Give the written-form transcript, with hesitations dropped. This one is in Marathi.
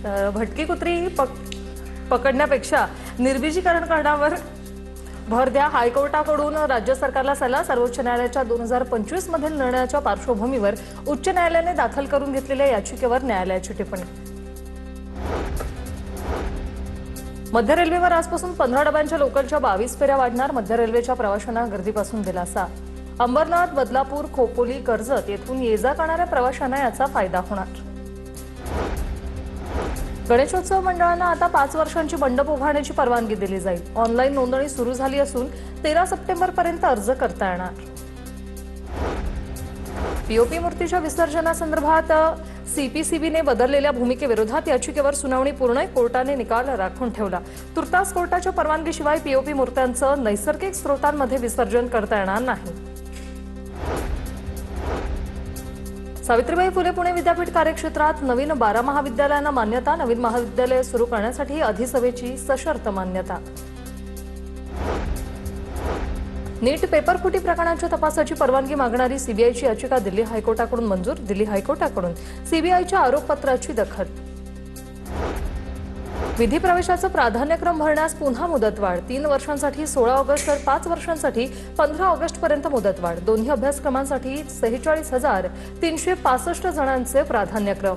तर भटकी कुत्री पकडण्यापेक्षा निर्बीजीकरण करण्यावर भर द्या. हायकोर्टाकडून राज्य सरकारला सल्ला. सर्वोच्च न्यायालयाच्या 2025 मधील निर्णयाच्या पार्श्वभूमीवर उच्च न्यायालयाने दाखल करून घेतलेल्या याचिकेवर न्यायालयाची टिप्पणी. मध्य रेल्वेवर आजपासून 15 डब्यांच्या लोकलच्या 22 फेऱ्या वाढणार. मध्य रेल्वेच्या प्रवाशांना गर्दीपासून दिलासा. अंबरनाथ, बदलापूर, खोपोली, कर्जत येथून ये जा करणाऱ्या प्रवाशांना याचा फायदा होणार. गणेशोत्सव मंडळांना आता 5 वर्षांची मंडप उभारण्याची परवानगी दिली जाईल. ऑनलाईन नोंदणी सुरू झाली असून 13 सप्टेंबरपर्यंत अर्ज करता येणार. पीओपी मूर्तीच्या विसर्जनासंदर्भात सीपीसीबीने बदललेल्या भूमिकेविरोधात याचिकेवर सुनावणी पूर्ण. कोर्टाने निकाल राखून ठेवला. तुर्तास कोर्टाच्या परवानगीशिवाय पीओपी मूर्त्यांचं नैसर्गिक स्रोतांमध्ये विसर्जन करता येणार नाही. सावित्रीबाई फुले पुणे विद्यापीठ कार्यक्षेत्रात नवीन 12 महाविद्यालयांना मान्यता. नवीन महाविद्यालय सुरू करण्यासाठी अधिसभेची सशर्त मान्यता. नीट पेपरफुटी प्रकरणाच्या तपासाची परवानगी मागणारी सीबीआयची याचिका दिल्ली हायकोर्टाकडून मंजूर. दिल्ली हायकोर्टाकडून सीबीआयच्या आरोपपत्राची दखल. विधी प्रवेशाचं प्राधान्यक्रम भरण्यास पुन्हा मुदतवाढ. 3 वर्षांसाठी 16 ऑगस्ट तर 5 वर्षांसाठी 15 ऑगस्टपर्यंत मुदतवाढ. दोन्ही अभ्यासक्रमांसाठी 46,365 जणांचे प्राधान्यक्रम.